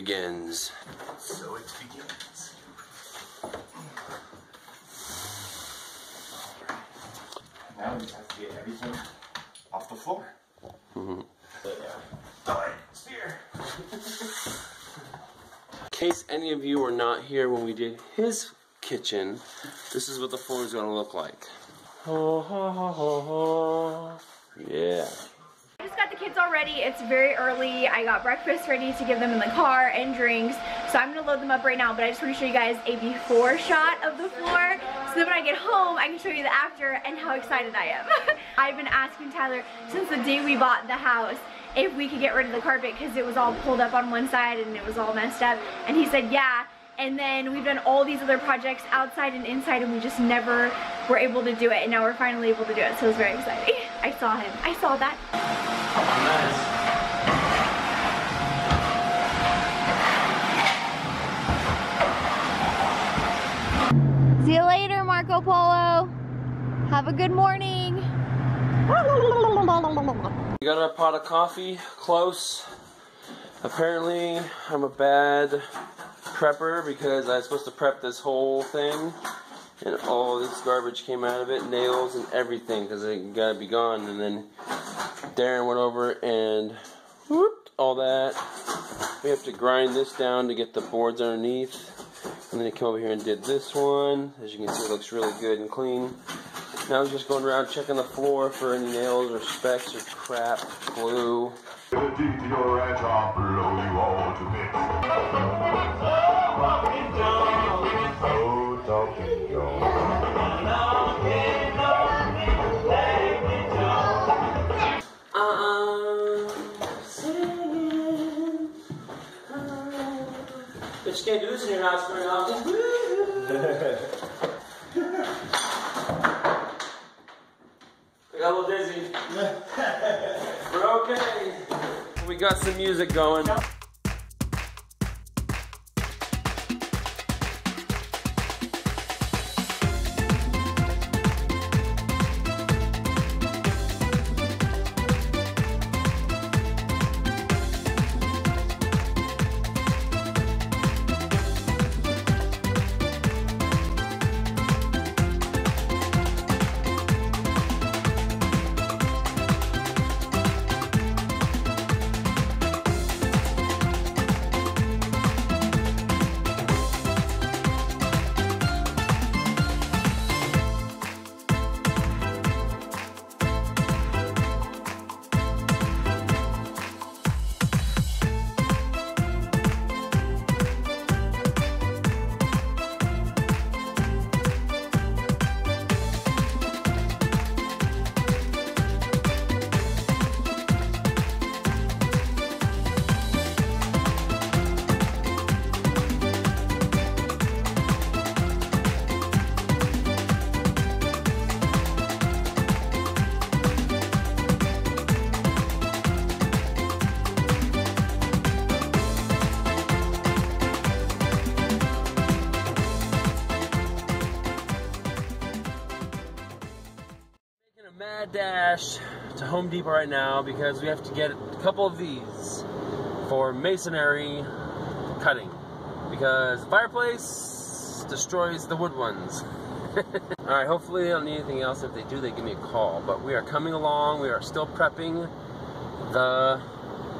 begins. So it begins. Now we just have to get everything off the floor. Mm-hmm. So yeah. Alright, steer. In case any of you were not here when we did his kitchen, this is what the floor is going to look like. Ho, ho, ho, ho, ho. Yeah. I just got the kids all ready. It's very early. I got breakfast ready to give them in the car and drinks. So I'm gonna load them up right now, but I just want to show you guys a before shot of the floor. So then when I get home, I can show you the after and how excited I am. I've been asking Tyler since the day we bought the house if we could get rid of the carpet because it was all pulled up on one side and it was all messed up. And he said, yeah. And then we've done all these other projects outside and inside and we just never were able to do it. And now we're finally able to do it. So it was very exciting. I saw him. I saw that. Nice. See you later, Marco Polo. Have a good morning. We got our pot of coffee close. Apparently, I'm a bad prepper because I was supposed to prep this whole thing and all this garbage came out of it, nails and everything, because it gotta be gone. And then Darren went over and whooped all that. We have to grind this down to get the boards underneath, and then he came over here and did this one. As you can see, it looks really good and clean. Now I'm just going around checking the floor for any nails or specks or crap, glue. But you can't do this in your house very often. I got a little dizzy. We're okay. We got some music going. Mad dash to Home Depot right now because we have to get a couple of these for masonry cutting because the fireplace destroys the wood ones. Alright, hopefully they don't need anything else. If they do, they give me a call. But we are coming along. We are still prepping the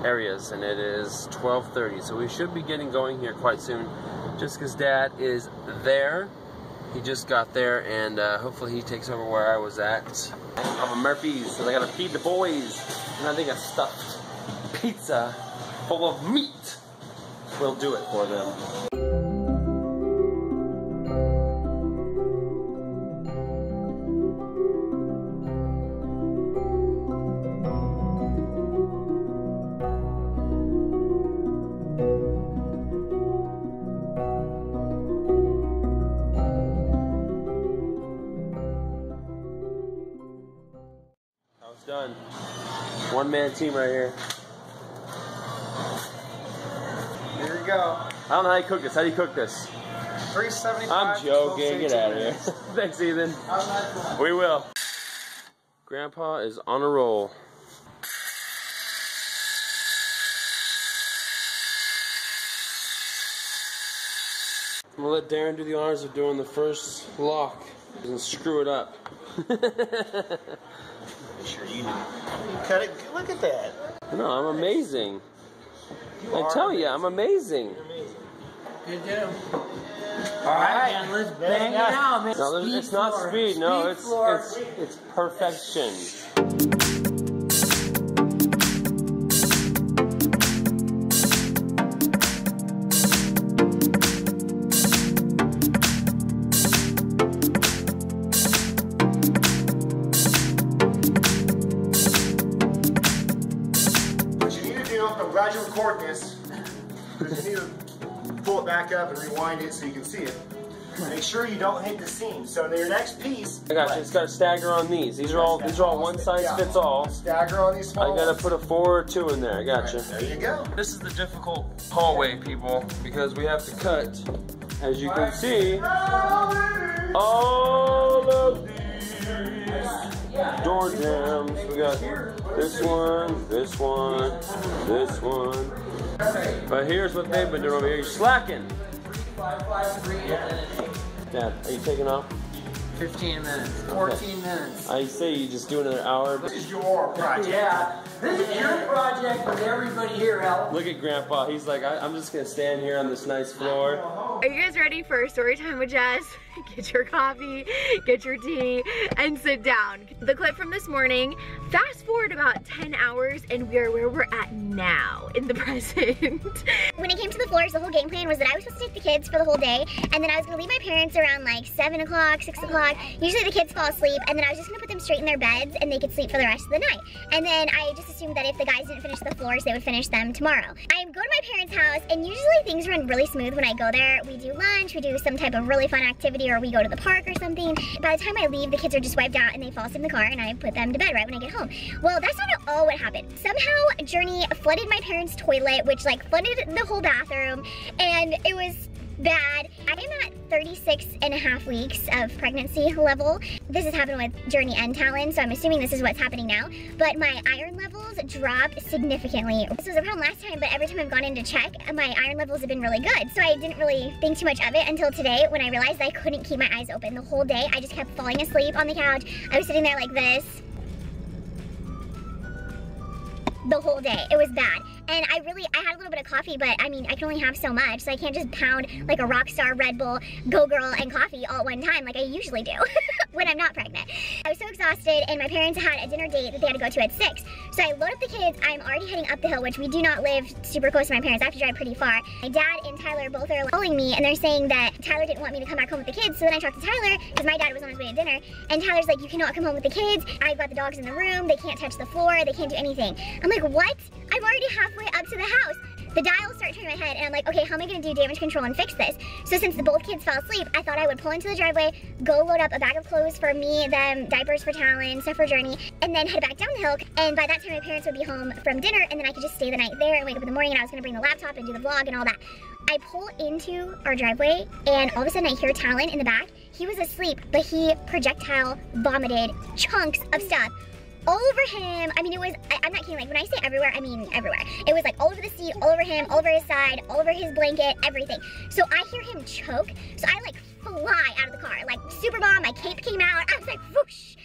areas and it is 12:30, so we should be getting going here quite soon just because Dad is there. He just got there and hopefully he takes over where I was at. I'm a Murphy's, so I gotta feed the boys. And I think a stuffed pizza full of meat will do it for them. Done. One-man team right here. Here we go. I don't know how you cook this. How do you cook this? 375. I'm joking. Get out of here. Thanks, Ethan. We will. Grandpa is on a roll. I'm gonna let Darren do the honors of doing the first lock and screw it up. Make sure you cut it. Look at that. No, I'm amazing. I tell you, I'm amazing. Good job. Alright, man, let's bang it out, man. No, it's not speed, no, it's perfection. What you need to do, I'm glad you recorded this, because you need to pull it back up and rewind it so you can see it. Make sure you don't hit the seam. So in your next piece, I got you. It's got to stagger on these. These are all one size fits all. Stagger on these small I got to put a 4 or 2 in there. I got you. There you go. This is the difficult hallway, people, because we have to cut, as you can see, all of these door jambs. We got this one, this one, this one. But here's what they've been doing over here. You're slacking. Dad, are you taking off? 15 minutes, 14 minutes. I say you just do another hour. This is your project. Yeah, this is your project with everybody here helping. Look at Grandpa. He's like, I'm just gonna stand here on this nice floor. Are you guys ready for story time with Jess? Get your coffee, get your tea, and sit down. The clip from this morning, fast forward about 10 hours and we are where we're at now, in the present. When it came to the floors, the whole game plan was that I was supposed to take the kids for the whole day, and then I was gonna leave my parents around like 7 o'clock, 6 o'clock. Usually the kids fall asleep, and then I was just gonna put them straight in their beds and they could sleep for the rest of the night. And then I just assumed that if the guys didn't finish the floors, they would finish them tomorrow. I go to my parents' house, and usually things run really smooth when I go there. We do lunch, we do some type of really fun activity, or we go to the park or something. By the time I leave, the kids are just wiped out and they fall asleep in the car, and I put them to bed right when I get home. Well, that's not at all what happened. Somehow Journey flooded my parents' toilet, which like flooded the whole bathroom, and it was bad. I am at 36.5 weeks of pregnancy level. This has happened with Journey and Talon, so I'm assuming this is what's happening now. But my iron levels dropped significantly. This was a problem last time, but every time I've gone in to check, my iron levels have been really good. So I didn't really think too much of it until today when I realized I couldn't keep my eyes open the whole day. I just kept falling asleep on the couch. I was sitting there like this the whole day. It was bad. And I had a little bit of coffee, but I mean, I can only have so much, so I can't just pound like a Rockstar, Red Bull, Go Girl, and coffee all at one time like I usually do when I'm not pregnant. I was so exhausted, and my parents had a dinner date that they had to go to at 6. So I load up the kids. I'm already heading up the hill, which we do not live super close to my parents. I have to drive pretty far. My dad and Tyler both are calling me, and they're saying that Tyler didn't want me to come back home with the kids. So then I talked to Tyler, because my dad was on his way to dinner, and Tyler's like, you cannot come home with the kids. I've got the dogs in the room. They can't touch the floor. They can't do anything. I'm like, what? I'm already halfway up to the house. The dials start turning my head, and I'm like, okay, how am I gonna do damage control and fix this? So since both kids fell asleep, I thought I would pull into the driveway, go load up a bag of clothes for me, them, diapers for Talon, stuff for Journey, and then head back down the hill. And by that time, my parents would be home from dinner, and then I could just stay the night there and wake up in the morning, and I was gonna bring the laptop and do the vlog and all that. I pull into our driveway, and all of a sudden I hear Talon in the back. He was asleep, but he projectile vomited chunks of stuff all over him. I mean, it was, I'm not kidding, like when I say everywhere, I mean everywhere. It was like all over the seat, all over him, all over his side, all over his blanket, everything. So I hear him choke, so I like fly out of the car, like super bomb, my cape came out, I was like whoosh.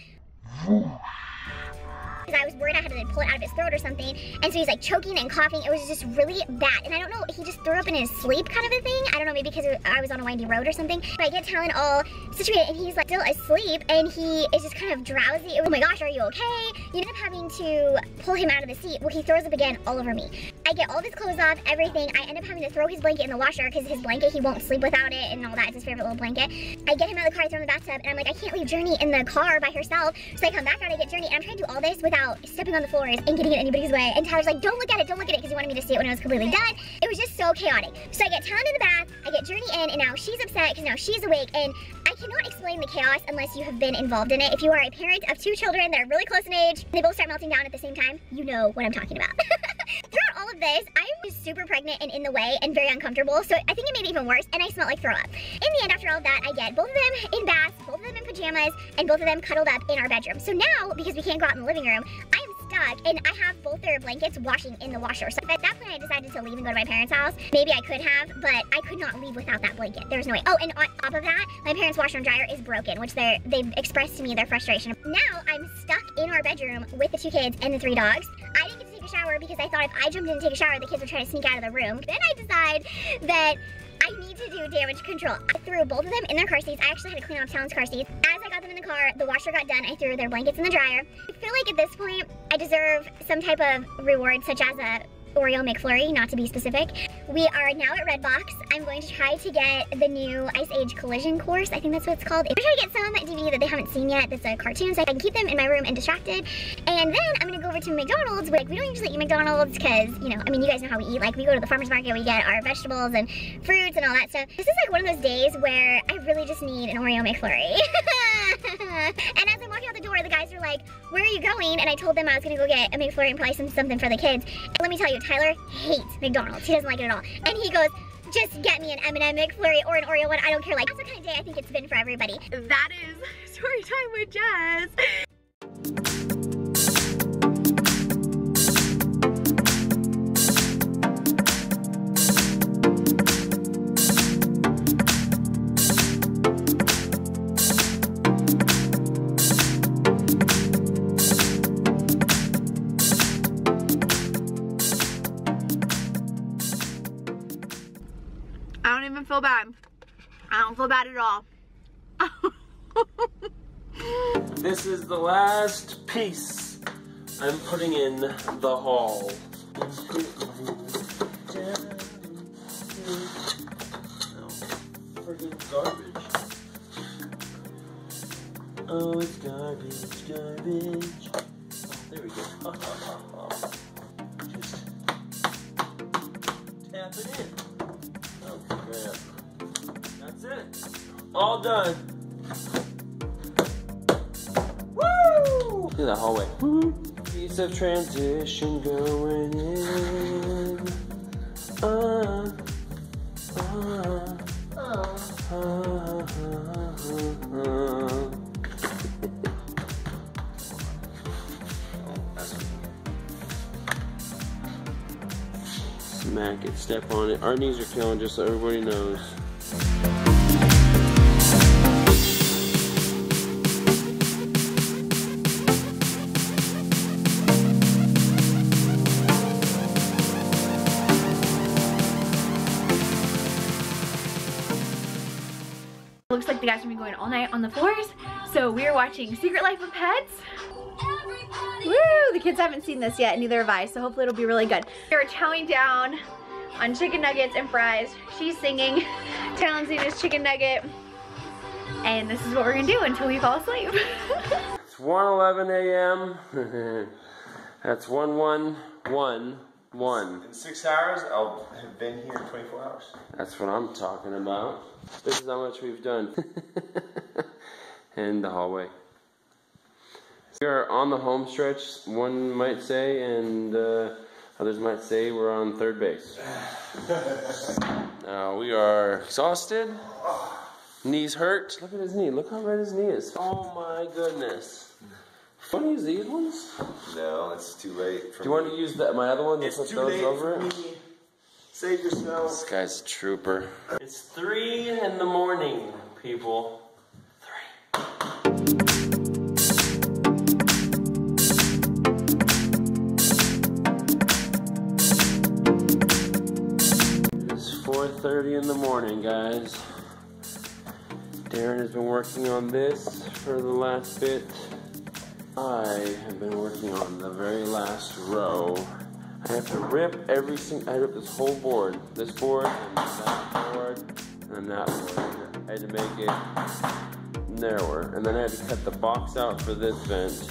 Because I was worried I had to pull it out of his throat or something, and so he's like choking and coughing. It was just really bad, and I don't know, he just threw up in his sleep kind of a thing. I don't know, maybe because I was on a windy road or something. But I get Talon all situated, and he's like still asleep, and he is just kind of drowsy. Oh my gosh, are you okay? You end up having to pull him out of the seat. Well, he throws up again all over me. I get all of his clothes off, everything. I end up having to throw his blanket in the washer because his blanket, he won't sleep without it and all that. It's his favorite little blanket. I get him out of the car, I throw him in the bathtub, and I'm like, I can't leave Journey in the car by herself. So I come back out, I get Journey, and I'm trying to do all this without stepping on the floors and getting in anybody's way. And Tyler's like, don't look at it, because he wanted me to see it when it was completely done. It was just so chaotic. So I get Talon in the bath, I get Journey in, and now she's upset because now she's awake, and I cannot explain the chaos unless you have been involved in it. If you are a parent of 2 children that are really close in age, and they both start melting down at the same time, you know what I'm talking about. Throughout all of this, I was super pregnant and in the way and very uncomfortable, so I think it made it even worse, and I smelled like throw up. In the end, after all of that, I get both of them in baths, both of them in pajamas, and both of them cuddled up in our bedroom. So now, because we can't go out in the living room, I am stuck, and I have both their blankets washing in the washer. So at that point, I decided to leave and go to my parents' house. Maybe I could have, but I could not leave without that blanket. There's no way. Oh, and on top of that, my parents' washer and dryer is broken, which they've expressed to me their frustration. Now I'm stuck in our bedroom with the 2 kids and the 3 dogs. I didn't get to take a shower because I thought if I jumped in to take a shower, the kids would try to sneak out of the room. Then I decide that I need to do damage control. I threw both of them in their car seats. I actually had to clean off Talon's car seats. As I got them in the car, the washer got done. I threw their blankets in the dryer. I feel like at this point, I deserve some type of reward, such as a Oreo McFlurry, not to be specific. We are now at Redbox. I'm going to try to get the new Ice Age Collision course. I think that's what it's called. I'm trying to get some DVD that they haven't seen yet that's a cartoon, so I can keep them in my room and distracted. And then I'm gonna go over to McDonald's. Like, we don't usually eat McDonald's because, you know, I mean, you guys know how we eat. Like, we go to the farmer's market, we get our vegetables and fruits and all that stuff. This is like one of those days where I really just need an Oreo McFlurry. And as I'm walking out the door, the guys were like, where are you going? And I told them I was gonna go get a McFlurry and probably something for the kids. And let me tell you, Tyler hates McDonald's. He doesn't like it at all. And he goes, just get me an M&M McFlurry or an Oreo one. I don't care. Like, that's the kind of day I think it's been for everybody. That is story time with Jazz. I don't even feel bad. I don't feel bad at all. This is the last piece I'm putting in the haul. Oh, freaking garbage. Oh, it's garbage, garbage. There we go. Just tap it in. Oh, crap. That's it. All done. Woo! Look at that hallway. Woo! Piece of transition going in. Smack it, step on it. Our knees are killing, just so everybody knows. Looks like the guys are gonna be going all night on the floors. So we're watching Secret Life of Pets. Woo! The kids haven't seen this yet, neither have I, so hopefully it'll be really good. We're chowing down on chicken nuggets and fries. She's singing, Talon's eating his chicken nugget. And this is what we're gonna do until we fall asleep. It's 1:11 a.m. That's 1:11:11. In 6 hours, I'll have been here 24 hours. That's what I'm talking about. This is how much we've done. And the hallway. We are on the home stretch, one might say, and others might say we're on third base. We are exhausted. Knees hurt. Look at his knee. Look how red his knee is. Oh my goodness. Want to use these ones? No, it's too late. Do you want to use my other one? It's put too those late over for it? me. Save yourself. This guy's a trooper. It's 3 in the morning, people. 3. It's 4:30 in the morning, guys. Darren has been working on this for the last bit. I have been working on the very last row. I have to rip I ripped this whole board. This board, and that board, and that board. I had to make it narrower. And then I had to cut the box out for this vent.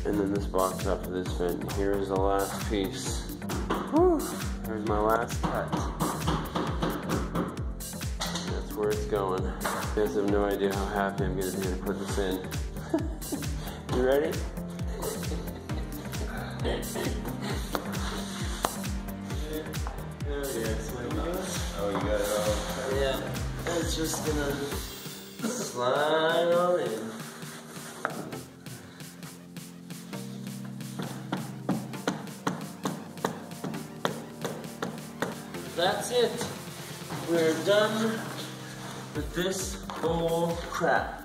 And then this box out for this vent. Here's the last piece. Whew. There's my last cut. That's where it's going. You guys have no idea how happy I'm gonna be to put this in. You ready? Oh, you got it all. Yeah, it's just gonna slide on in. that's it. We're done with this bull crap.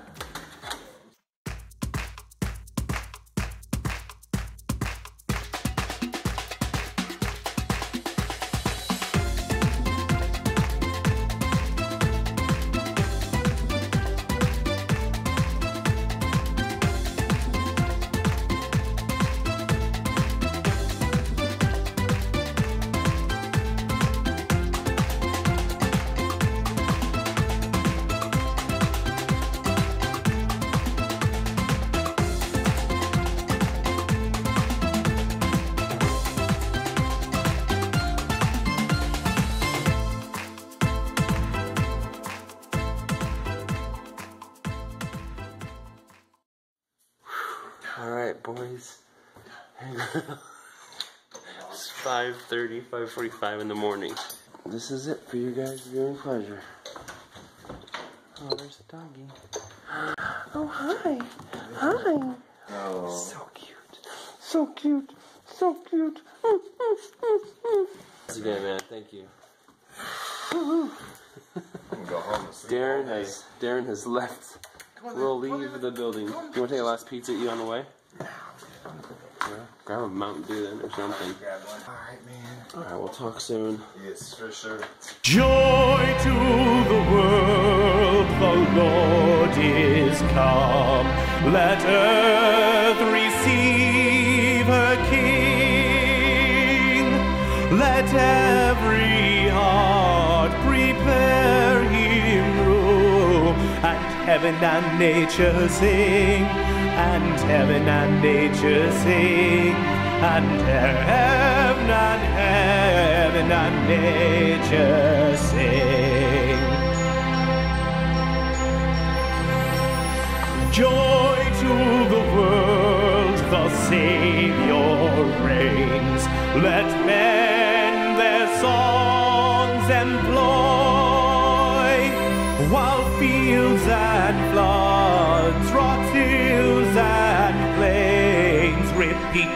Alright, boys. It's 5:30, 5:45 in the morning. This is it for you guys' viewing pleasure. Oh, there's the doggy. Oh, hi. Hi. Oh. So cute. So cute. So cute. Once again, man, thank you. Go home. Darren has left. We'll leave the building. Do you want to take a last pizza at you on the way? Yeah, grab a Mountain Dew then or something. Alright, man. Alright, we'll talk soon. Yes, for sure. Joy to the world, the Lord is come. Let earth receive her King. Let every heart prepare him room. And heaven and nature sing. And heaven and nature sing. And heaven and nature sing. Joy to the world, the Savior reigns. Let men their songs employ, while fields and floods, rocks, hills and plains repeat